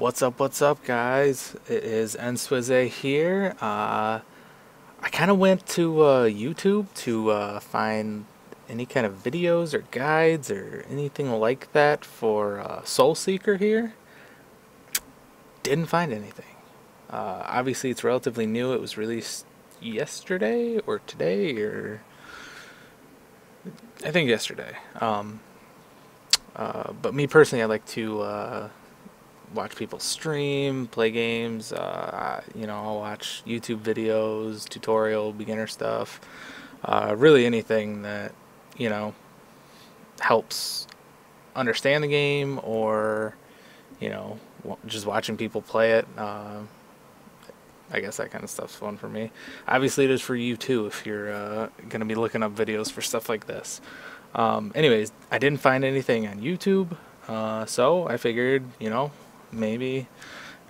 What's up, guys? It is Nswize here. I kind of went to YouTube to find any kind of videos or guides or anything like that for Soul Seeker here. Didn't find anything. Obviously, it's relatively new. It was released yesterday or today, or I think yesterday. But me personally, I like to watch people stream, play games. I'll watch YouTube videos, tutorial, beginner stuff. Really anything that, you know, helps understand the game or, just watching people play it. I guess that kind of stuff's fun for me. Obviously, it is for you too if you're going to be looking up videos for stuff like this. Anyways, I didn't find anything on YouTube, so I figured, maybe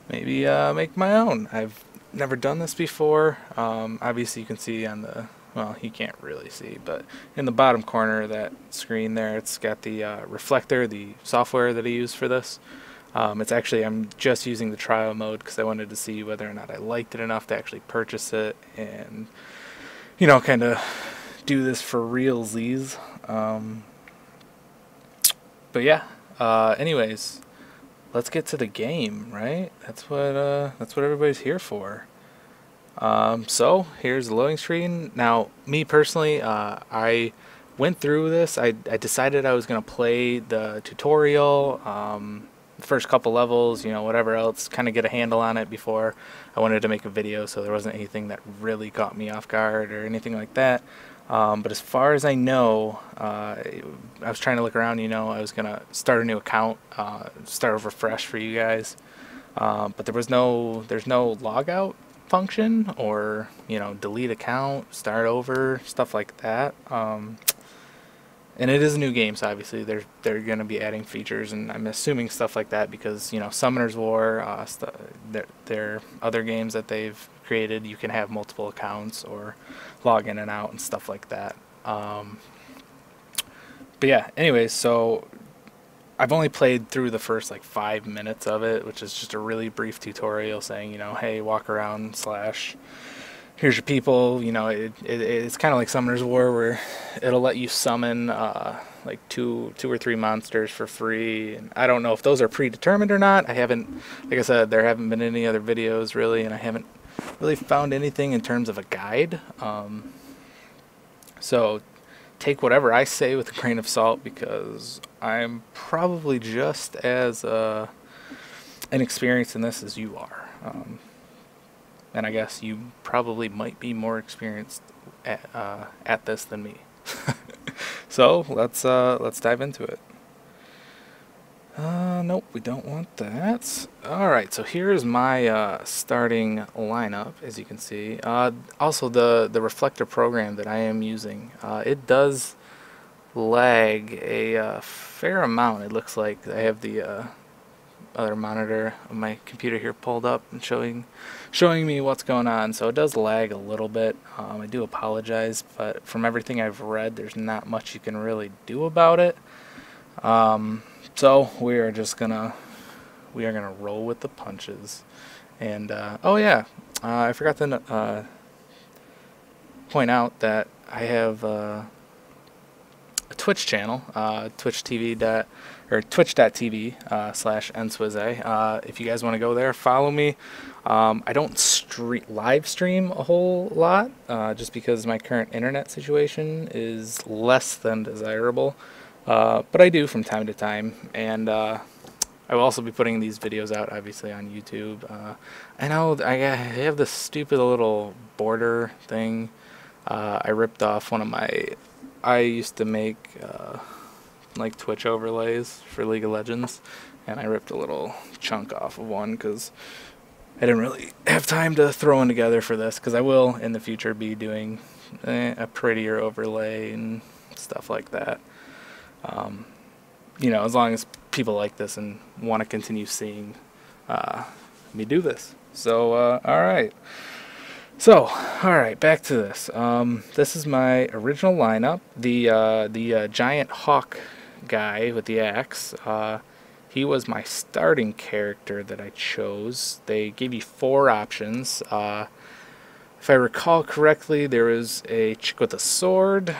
make my own. I've never done this before. Obviously you can see on the, well, you can't really see, but in the bottom corner of that screen there, it's got the reflector, the software that I use for this. It's actually, I'm just using the trial mode because I wanted to see whether or not I liked it enough to actually purchase it and, kind of do this for realsies. But yeah, anyways, let's get to the game, right? That's what everybody's here for. So here's the loading screen. Now, me personally, I went through this. I decided I was gonna play the tutorial, the first couple levels, whatever else, kind of get a handle on it before I wanted to make a video. So there wasn't anything that really caught me off guard or anything like that. But as far as I know, I was trying to look around, I was going to start a new account, start over fresh for you guys. But there's no logout function or, delete account, start over, stuff like that. And it is a new game, so obviously they're going to be adding features, and I'm assuming stuff like that because, Summoner's War, there are other games that they've created. You can have multiple accounts or log in and out and stuff like that. But yeah, anyways, so I've only played through the first like 5 minutes of it, which is just a really brief tutorial saying, hey, walk around / here's your people. It's kind of like Summoner's War, where it'll let you summon like two or three monsters for free. And I don't know if those are predetermined or not. I haven't, like I said, there haven't been any other videos really, and I haven't really found anything in terms of a guide. So take whatever I say with a grain of salt, because I'm probably just as inexperienced in this as you are. And I guess you probably might be more experienced at this than me. So let's dive into it. Nope, we don't want that. Alright, so here's my starting lineup, as you can see. Also, the reflector program that I am using, it does lag a fair amount. It looks like I have the other monitor of my computer here pulled up and showing me what's going on, so it does lag a little bit. I do apologize, but from everything I've read, there's not much you can really do about it. So we are gonna roll with the punches. And oh yeah, I forgot to point out that I have a Twitch channel, twitch.tv /nswize. If you guys want to go there, follow me. I don't live stream a whole lot, just because my current internet situation is less than desirable. But I do from time to time, and I will also be putting these videos out, obviously, on YouTube. I know I have this stupid little border thing. I ripped off one of I used to make like Twitch overlays for League of Legends, and I ripped a little chunk off of one because I didn't really have time to throw one together for this, because I will in the future be doing a prettier overlay and stuff like that. As long as people like this and want to continue seeing me do this. So, alright. So, alright, back to this. This is my original lineup. The giant hawk guy with the axe he was my starting character that I chose. They gave you 4 options. If I recall correctly, there was a chick with a sword,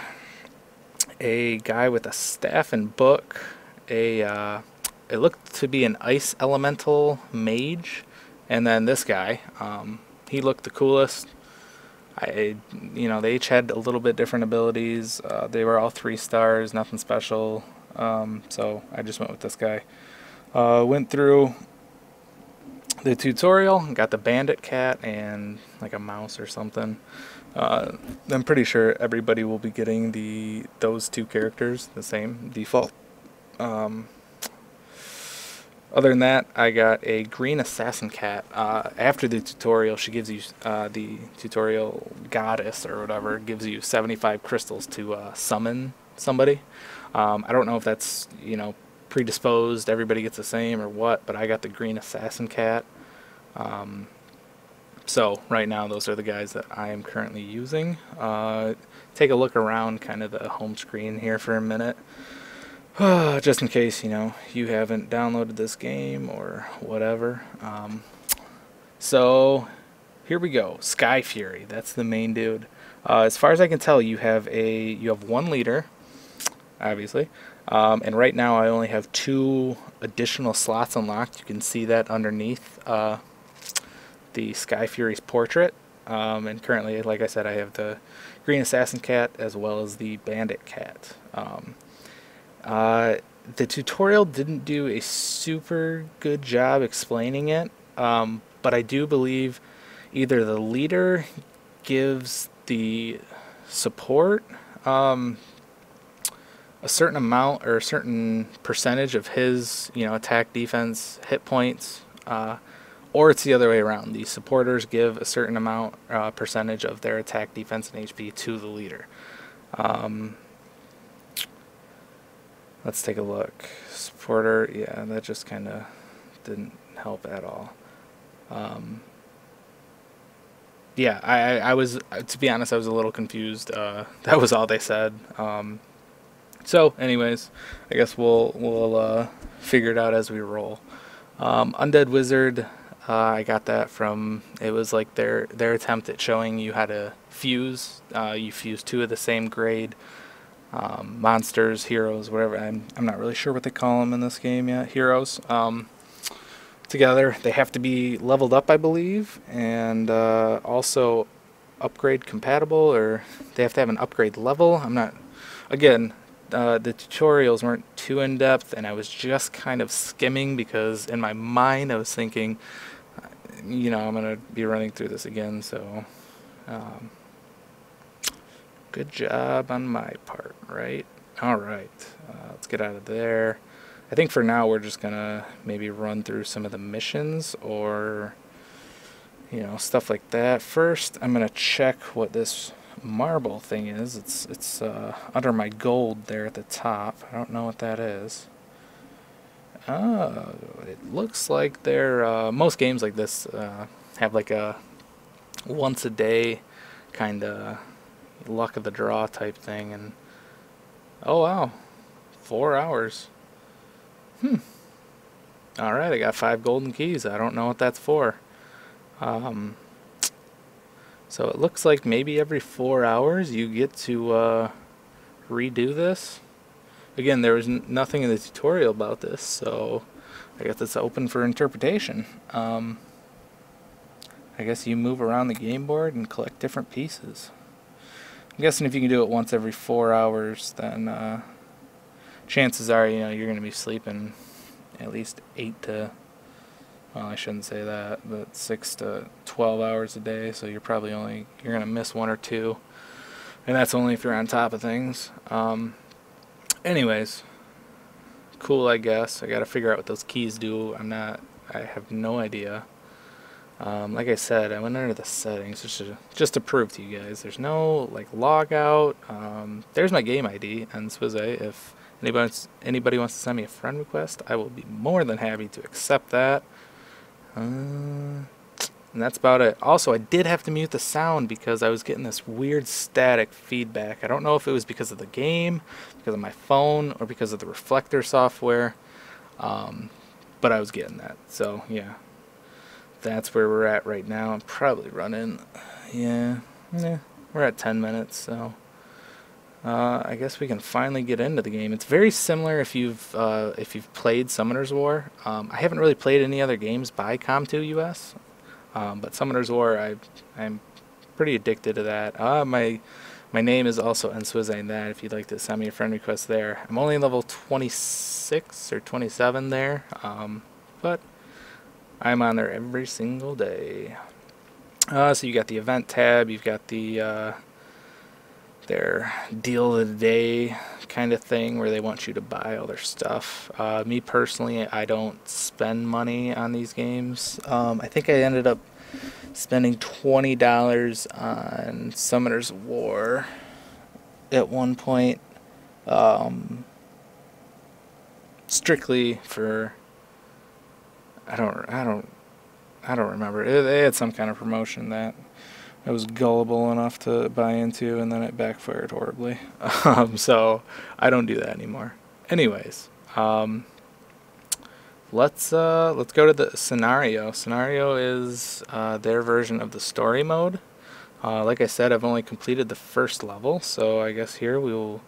a guy with a staff and book, it looked to be an ice elemental mage, and then this guy. He looked the coolest. They each had a little bit different abilities. They were all 3 stars, nothing special. So I just went with this guy. Went through the tutorial, got the bandit cat and like a mouse or something. I'm pretty sure everybody will be getting those 2 characters, the same default. Other than that, I got a green assassin cat. After the tutorial, she gives you, the tutorial goddess or whatever, gives you 75 crystals to summon somebody. I don't know if that's, predisposed, everybody gets the same or what, but I got the green assassin cat. So right now, those are the guys that I am currently using. Take a look around kind of the home screen here for a minute. Just in case, you haven't downloaded this game or whatever. So here we go. Sky Fury, that's the main dude. As far as I can tell, you have 1 leader, obviously. And right now I only have 2 additional slots unlocked. You can see that underneath the Sky Fury's portrait. And currently, like I said, I have the green assassin cat as well as the bandit cat. The tutorial didn't do a super good job explaining it, but I do believe either the leader gives the support a certain amount or a certain percentage of his, attack, defense, hit points, or it's the other way around. The supporters give a certain amount, percentage of their attack, defense, and HP to the leader. Let's take a look. Supporter, yeah, that just kind of didn't help at all. Yeah, I was, to be honest, I was a little confused. That was all they said. So, anyways, I guess we'll figure it out as we roll. Undead Wizard, I got that from, it was like their attempt at showing you how to fuse. You fuse 2 of the same grade. Monsters, heroes, whatever. I'm not really sure what they call them in this game yet. Heroes. Together, they have to be leveled up, I believe, and also upgrade compatible, or they have to have an upgrade level. I'm not. Again, the tutorials weren't too in depth, and I was just kind of skimming because in my mind I was thinking, I'm gonna be running through this again, so. Good job on my part, right? Alright, let's get out of there. I think for now we're just gonna maybe run through some of the missions or, stuff like that. First, I'm gonna check what this marble thing is. It's under my gold there at the top. I don't know what that is. Oh, it looks like they're, most games like this have like a once a day kind of luck of the draw type thing, and oh wow, 4 hours. Alright, I got 5 golden keys. I don't know what that's for. So it looks like maybe every 4 hours you get to redo this. Again, there was nothing in the tutorial about this, so I guess it's open for interpretation. I guess you move around the game board and collect different pieces. I'm guessing if you can do it once every 4 hours, then chances are, you're going to be sleeping at least 8 to, well, I shouldn't say that, but 6 to 12 hours a day, so you're going to miss 1 or 2, and that's only if you're on top of things. Anyways, cool, I guess. I got to figure out what those keys do. I have no idea. Like I said, I went under the settings just to prove to you guys. There's no like log out. There's my game ID and Swizze. If anybody wants to send me a friend request, I will be more than happy to accept that. And that's about it. Also, I did have to mute the sound because I was getting this weird static feedback. I don't know if it was because of the game, because of my phone, or because of the reflector software. but I was getting that. So yeah, that's where we're at right now. I'm probably running, yeah, we're at 10 minutes, so I guess we can finally get into the game. It's very similar if you've played Summoner's War. I haven't really played any other games by Com2 US, but Summoner's War, I'm pretty addicted to that. My name is also Nswizane that if you'd like to send me a friend request there. I'm only level 26 or 27 there, but I'm on there every single day. So you got the event tab, you've got the their deal of the day kind of thing where they want you to buy all their stuff. Me personally, I don't spend money on these games. I think I ended up spending $20 on Summoner's War at one point, strictly for I don't remember. They had some kind of promotion that I was gullible enough to buy into, and then it backfired horribly. So I don't do that anymore. Anyways, let's go to the scenario. Scenario is their version of the story mode. Like I said, I've only completed the first level, so I guess here we will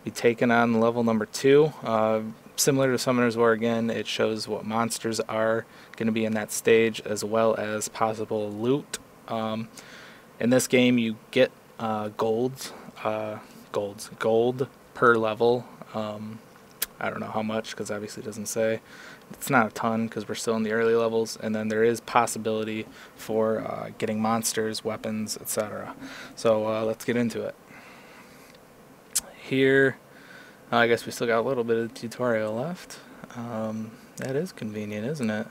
be taking on level number 2. Similar to Summoner's War again, it shows what monsters are going to be in that stage, as well as possible loot. In this game, you get gold per level. I don't know how much, because obviously it doesn't say. It's not a ton, because we're still in the early levels, and then there is possibility for getting monsters, weapons, etc. So let's get into it. Here, I guess we still got a little bit of the tutorial left. That is convenient, isn't it?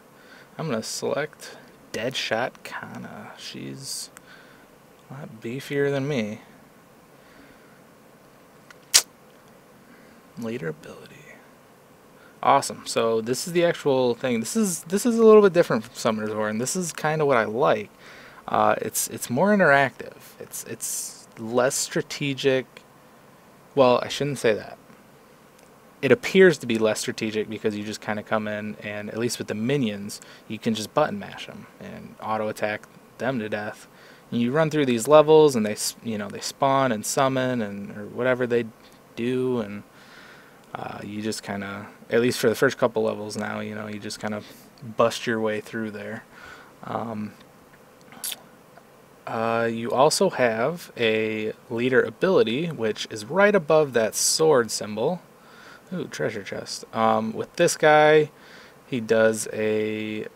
I'm going to select Deadshot Kana. She's a lot beefier than me. Leader ability. Awesome. So this is the actual thing. This is a little bit different from Summoner's War, and this is kind of what I like. It's more interactive. It's less strategic. Well, I shouldn't say that. It appears to be less strategic because you just kind of come in, and at least with the minions, you can just button mash them and auto attack them to death. And you run through these levels, and they spawn and summon or whatever they do, and you just kind of, at least for the first couple levels now, you just kind of bust your way through there. You also have a leader ability, which is right above that sword symbol. Ooh, treasure chest. With this guy, he does a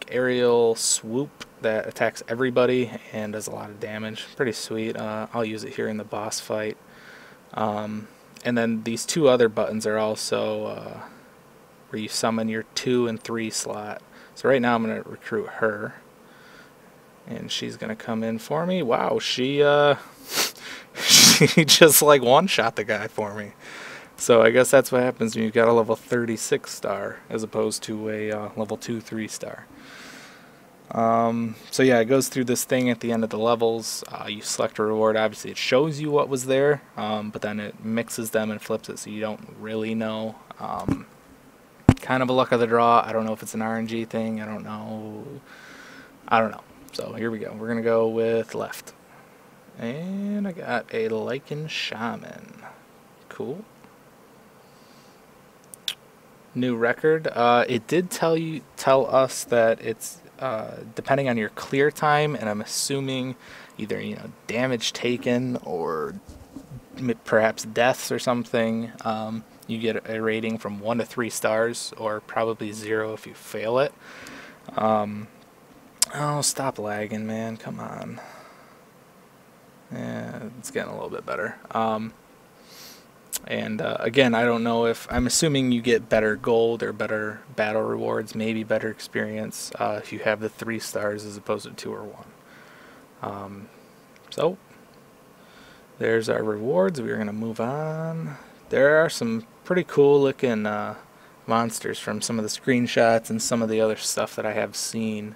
aerial swoop that attacks everybody and does a lot of damage. Pretty sweet. I'll use it here in the boss fight. And then these 2 other buttons are also where you summon your 2 and 3 slot. So right now I'm going to recruit her, and she's going to come in for me. Wow, she she just one-shot the guy for me. So I guess that's what happens when you've got a level 36 star as opposed to a level 2-3 star. So yeah, it goes through this thing at the end of the levels. You select a reward. Obviously it shows you what was there, but then it mixes them and flips it so you don't really know. Kind of a luck of the draw. I don't know if it's an RNG thing. I don't know. So here we go. We're going to go with left. And I got a Lycan Shaman. Cool. New record. It did tell us that it's depending on your clear time, and I'm assuming either damage taken or perhaps deaths or something. You get a rating from 1 to 3 stars, or probably 0 if you fail it. Oh, stop lagging, man! Come on. Yeah, it's getting a little bit better. And again, I don't know if, I'm assuming you get better gold or better battle rewards, maybe better experience if you have the 3 stars as opposed to 2 or 1. So there's our rewards. We're going to move on. There are some pretty cool looking monsters from some of the screenshots and some of the other stuff that I have seen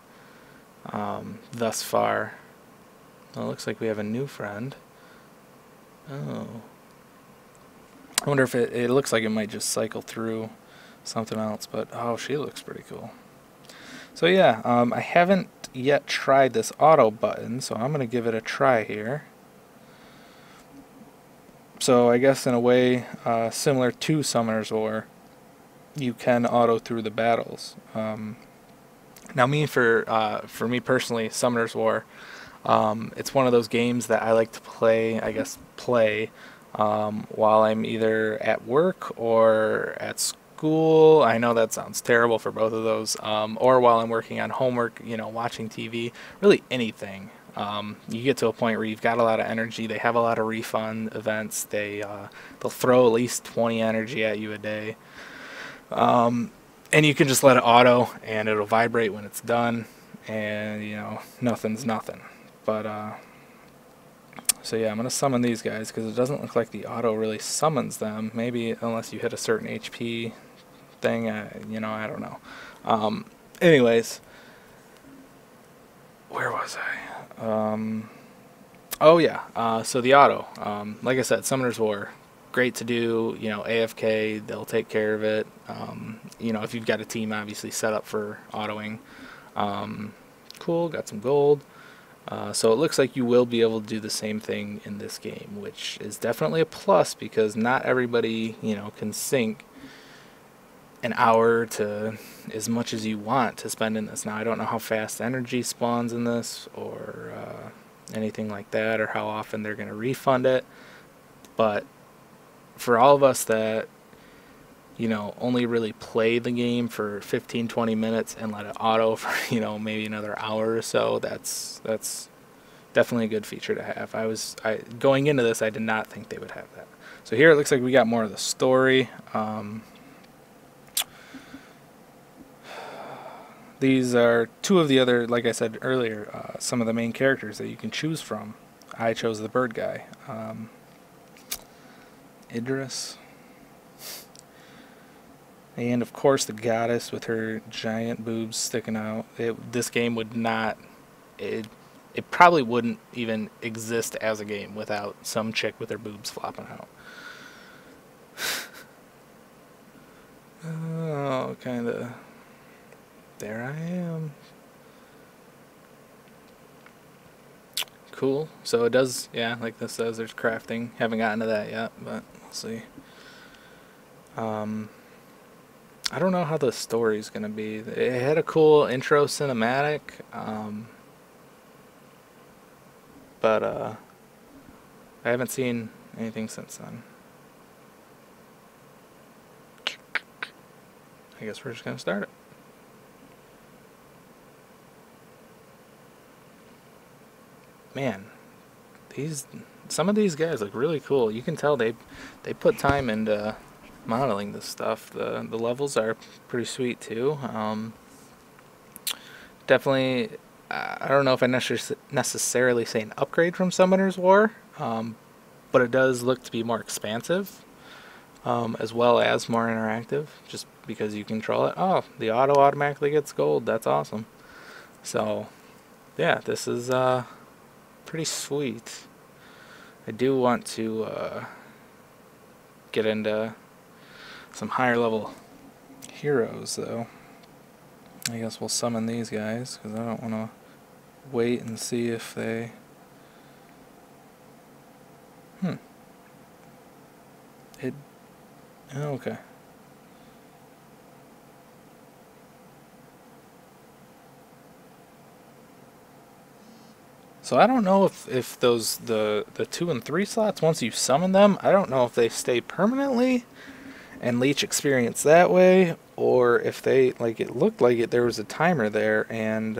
thus far. Well, it looks like we have a new friend. Oh. I wonder if it looks like it might just cycle through something else, but oh, she looks pretty cool. So yeah, I haven't yet tried this auto button, so I'm going to give it a try here. So I guess in a way similar to Summoner's War, you can auto through the battles. Now for me personally, Summoner's War, it's one of those games that I like to play, I guess play, while I'm either at work or at school. I know that sounds terrible for both of those. Or while I'm working on homework, you know, watching TV, really anything. You get to a point where you've got a lot of energy. They have a lot of refund events. They'll throw at least 20 energy at you a day. And you can just let it auto, and it'll vibrate when it's done, and you know, nothing's nothing. But so yeah, I'm gonna summon these guys because it doesn't look like the auto really summons them. Maybe unless you hit a certain HP thing, you know, I don't know. Anyways, where was I? Oh yeah, so the auto, like I said, Summoner's War, great to do, you know, AFK, they'll take care of it. You know, if you've got a team obviously set up for autoing. Cool, got some gold. So it looks like you will be able to do the same thing in this game, which is definitely a plus because not everybody, you know, can sink an hour to as much as you want to spend in this. Now, I don't know how fast energy spawns in this or anything like that, or how often they're going to refund it, but for all of us that, you know, only really play the game for 15-20 minutes and let it auto for, you know, maybe another hour or so, that's definitely a good feature to have. Going into this, I did not think they would have that. So here it looks like we got more of the story. These are two of the other, like I said earlier, some of the main characters that you can choose from. I chose the bird guy. Idris. And of course the goddess with her giant boobs sticking out. This game would not, it probably wouldn't even exist as a game without some chick with her boobs flopping out. Oh, kinda. There I am. Cool. So it does, yeah, like this says, there's crafting. Haven't gotten to that yet, but we'll see. I don't know how the story's gonna be. It had a cool intro cinematic, but I haven't seen anything since then. I guess we're just gonna start it. Man, some of these guys look really cool. You can tell they put time into modeling this stuff. The levels are pretty sweet too. Definitely, I don't know if I necessarily say an upgrade from Summoner's War, but it does look to be more expansive, as well as more interactive, just because you control it. Oh, the auto automatically gets gold. That's awesome. So, yeah, this is pretty sweet. I do want to get into some higher level heroes though. I guess we'll summon these guys because I don't want to wait and see if they okay. So I don't know if those the 2 and 3 slots, once you summon them, I don't know if they stay permanently and leech experience that way, or if they, like, it looked like there was a timer there, and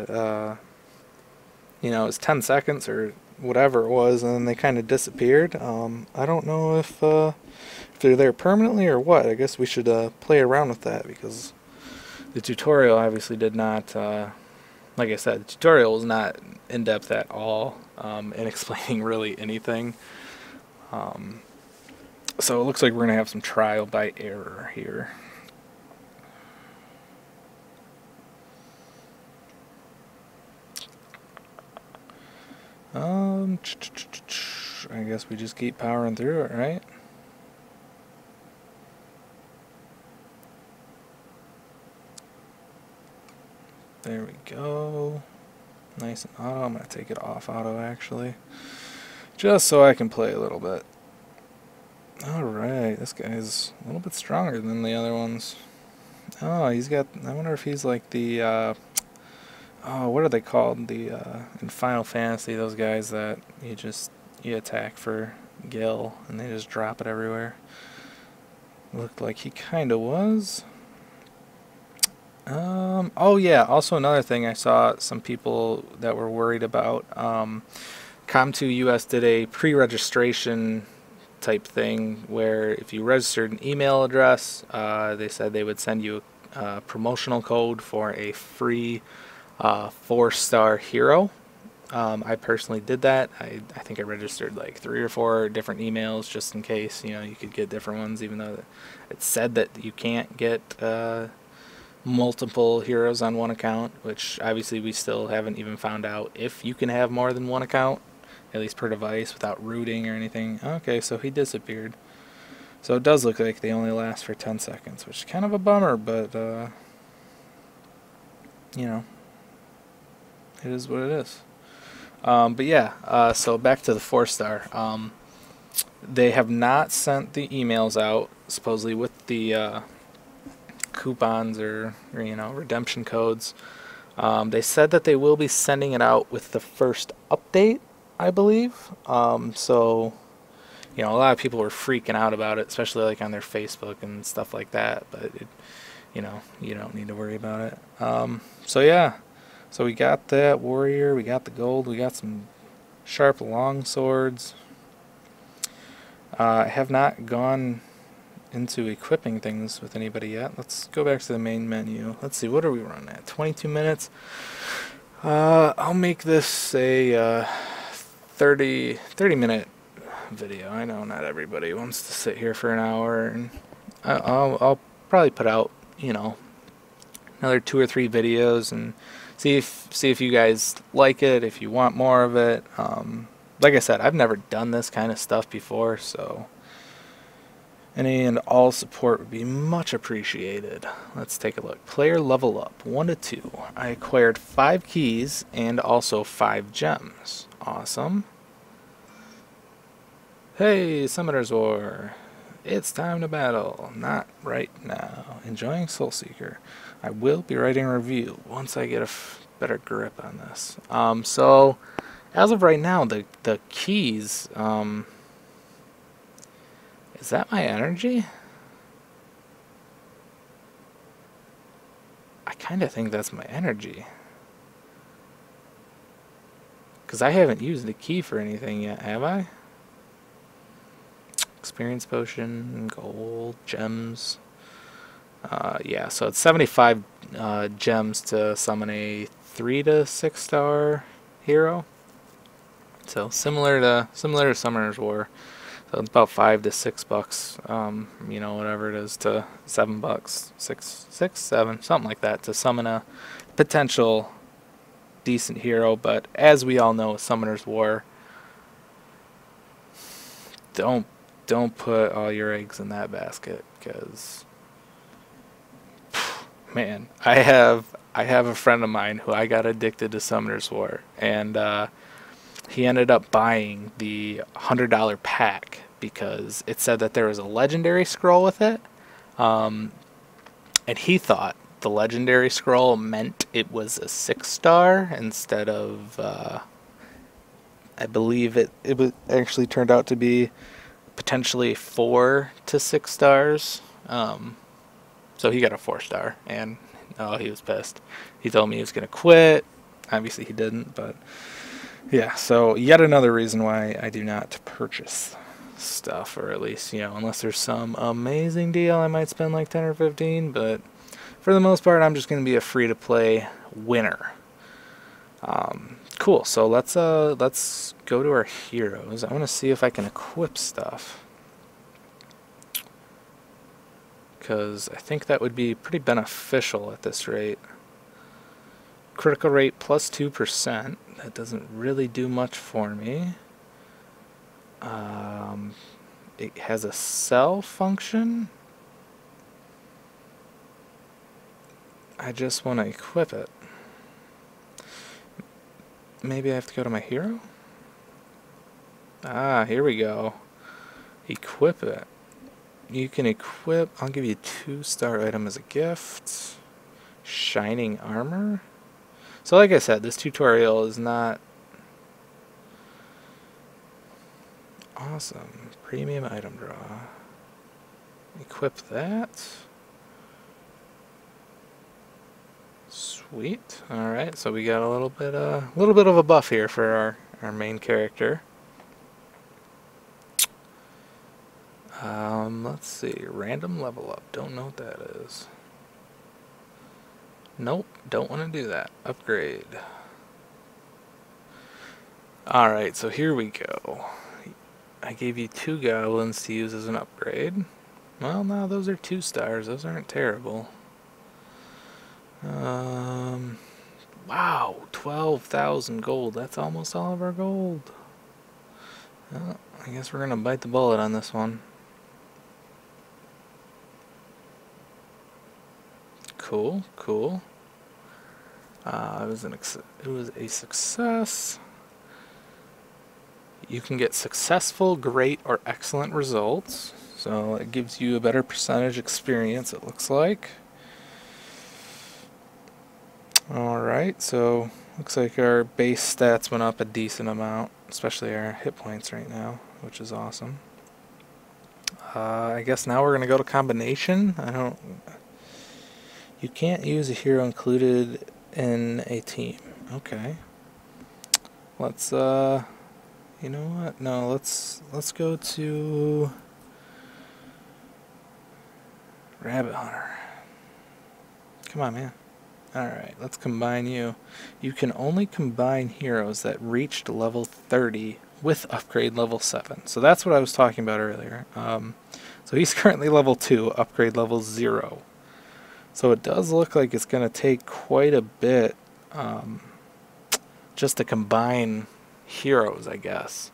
you know, it was 10 seconds or whatever it was, and then they kind of disappeared. I don't know if they're there permanently or what. I guess we should play around with that, because the tutorial obviously did not, like I said, the tutorial was not in-depth at all in explaining really anything. So it looks like we're going to have some trial by error here. I guess we just keep powering through it, right? There we go. Nice and auto. I'm going to take it off auto, actually. Just so I can play a little bit. Alright, this guy's a little bit stronger than the other ones. Oh, he's got... I wonder if he's like the... oh, what are they called? The in Final Fantasy, those guys that you attack for Gil, and they just drop it everywhere. Looked like he kind of was. Oh yeah, also another thing I saw some people that were worried about. Com2 US did a pre-registration type thing where if you registered an email address, they said they would send you a promotional code for a free 4-star hero. I personally did that. I think I registered like 3 or 4 different emails just in case, you know, you could get different ones, even though it said that you can't get multiple heroes on one account, which obviously we still haven't even found out if you can have more than one account, at least per device, without rooting or anything. Okay, so he disappeared. So it does look like they only last for 10 seconds, which is kind of a bummer, but you know, it is what it is. But yeah, so back to the 4-star. They have not sent the emails out, supposedly with the coupons or you know, redemption codes. They said that they will be sending it out with the first update, I believe. So, you know, a lot of people were freaking out about it, especially like on their Facebook and stuff like that. But you know, you don't need to worry about it. So yeah. So we got that warrior, we got the gold, we got some sharp long swords. I have not gone into equipping things with anybody yet. Let's go back to the main menu. Let's see, what are we running at? 22 minutes. I'll make this a 30 minute video. I know not everybody wants to sit here for an hour, and I'll probably put out, you know, another 2 or 3 videos and see if you guys like it, if you want more of it. Like I said, I've never done this kind of stuff before, so any and all support would be much appreciated. Let's take a look. Player level up 1 to 2. I acquired 5 keys and also 5 gems. Awesome. Hey, Summoner's War. It's time to battle. Not right now. Enjoying Soul Seeker. I will be writing a review once I get a better grip on this. So, as of right now, the keys, is that my energy? I kind of think that's my energy. Because I haven't used the key for anything yet, have I? Experience potion, gold, gems. Yeah, so it's 75 gems to summon a 3 to 6 star hero. So similar to Summoner's War. So it's about $5 to $6, you know, whatever it is, to $7, 6, 7, something like that, to summon a potential decent hero. But as we all know, Summoner's War, don't put all your eggs in that basket, because man, I have a friend of mine who I got addicted to Summoner's War, and he ended up buying the $100 pack because it said that there was a legendary scroll with it, and he thought the legendary scroll meant it was a 6-star instead of I believe it actually turned out to be potentially 4 to 6 stars. So he got a 4-star, and oh, he was pissed. He told me he was going to quit. Obviously he didn't, but yeah, so yet another reason why I do not purchase stuff, or at least, you know, unless there's some amazing deal, I might spend like 10 or 15, but for the most part, I'm just going to be a free-to-play winner. Cool, so let's go to our heroes. I want to see if I can equip stuff, because I think that would be pretty beneficial at this rate. Critical rate plus 2%. That doesn't really do much for me. It has a sell function. I just want to equip it. maybe I have to go to my hero? Ah, here we go. Equip it. You can equip, I'll give you 2-star item as a gift. Shining armor. So like I said, this tutorial is not awesome. Premium item draw. Equip that. Sweet. Alright, so we got a little bit of a buff here for our main character. Let's see. Random level up. Don't know what that is. Nope, don't want to do that. Upgrade. Alright, so here we go. I gave you 2 goblins to use as an upgrade. Well, no, those are 2 stars. Those aren't terrible. Wow, 12,000 gold. That's almost all of our gold. Well, I guess we're gonna bite the bullet on this one. Cool, cool. It was a success. You can get successful, great, or excellent results. So it gives you a better percentage experience, it looks like. Alright, so looks like our base stats went up a decent amount, especially our hit points right now, which is awesome. I guess now we're going to go to combination. You can't use a hero included in a team. Okay. Let's, you know what? No, let's go to Rabbit Hunter. Come on, man. Alright, let's combine you. You can only combine heroes that reached level 30 with upgrade level 7. So that's what I was talking about earlier. So he's currently level 2, upgrade level 0. So it does look like it's going to take quite a bit just to combine heroes, I guess.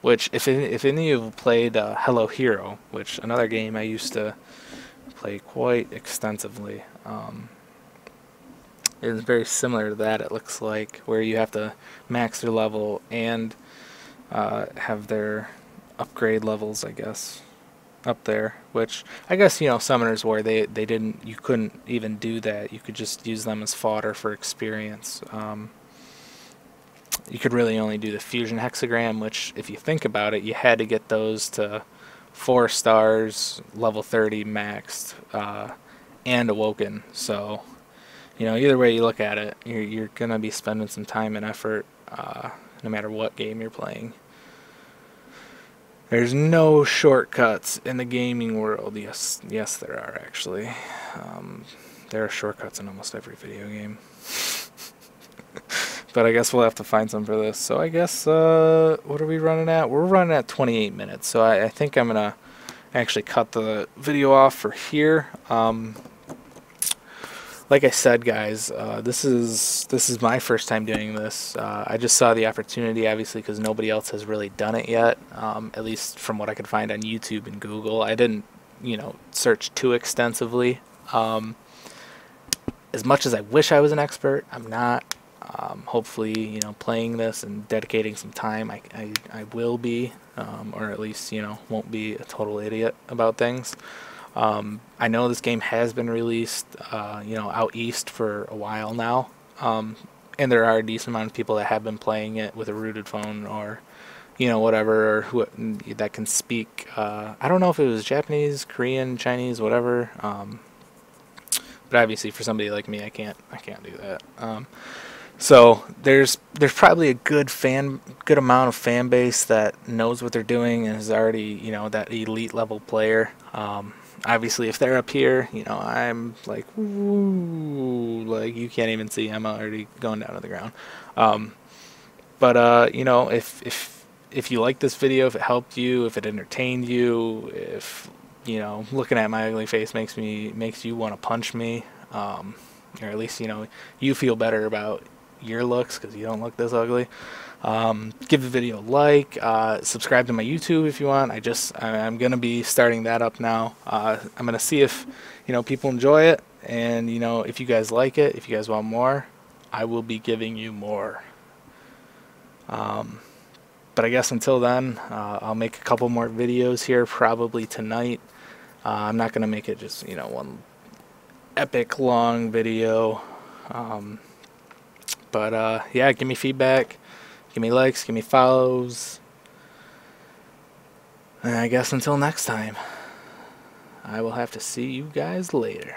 Which, if any of you have played Hello Hero, which another game I used to play quite extensively, it's very similar to that, it looks like, where you have to max their level and have their upgrade levels, I guess, up there. Which I guess, you know, Summoners War, you couldn't even do that. You could just use them as fodder for experience. You could really only do the fusion hexagram, which, if you think about it, you had to get those to 4 stars, level 30 maxed, and awoken. So, you know, either way you look at it, you're gonna be spending some time and effort, no matter what game you're playing. There's no shortcuts in the gaming world. Yes, there are actually. There are shortcuts in almost every video game. But I guess we'll have to find some for this. So I guess, what are we running at? We're running at 28 minutes. So I think I'm going to actually cut the video off for here. Like I said, guys, this is my first time doing this. I just saw the opportunity, obviously, because nobody else has really done it yet, at least from what I could find on YouTube and Google. I didn't, you know, search too extensively. As much as I wish I was an expert, I'm not. Hopefully, you know, playing this and dedicating some time, I will be, or at least, you know, won't be a total idiot about things. I know this game has been released, you know, out east for a while now, and there are a decent amount of people that have been playing it with a rooted phone or, you know, whatever, or that can speak. I don't know if it was Japanese, Korean, Chinese, whatever. But obviously, for somebody like me, I can't do that. So there's probably a good amount of fan base that knows what they're doing and is already, you know, that elite level player. Obviously, if they're up here, you know, I'm like, woo, like you can't even see. I'm already going down to the ground. But you know, if you like this video, if it helped you, if it entertained you, if, you know, looking at my ugly face makes you want to punch me, or at least, you know, you feel better about your looks because you don't look this ugly. Give the video a like, subscribe to my YouTube if you want. I'm gonna be starting that up now. I'm gonna see if, you know, people enjoy it, and, you know, if you guys like it, if you guys want more, I will be giving you more. But I guess until then, I'll make a couple more videos here probably tonight. I'm not gonna make it just, you know, one epic long video. But yeah, give me feedback, give me likes, give me follows. And I guess until next time, I will have to see you guys later.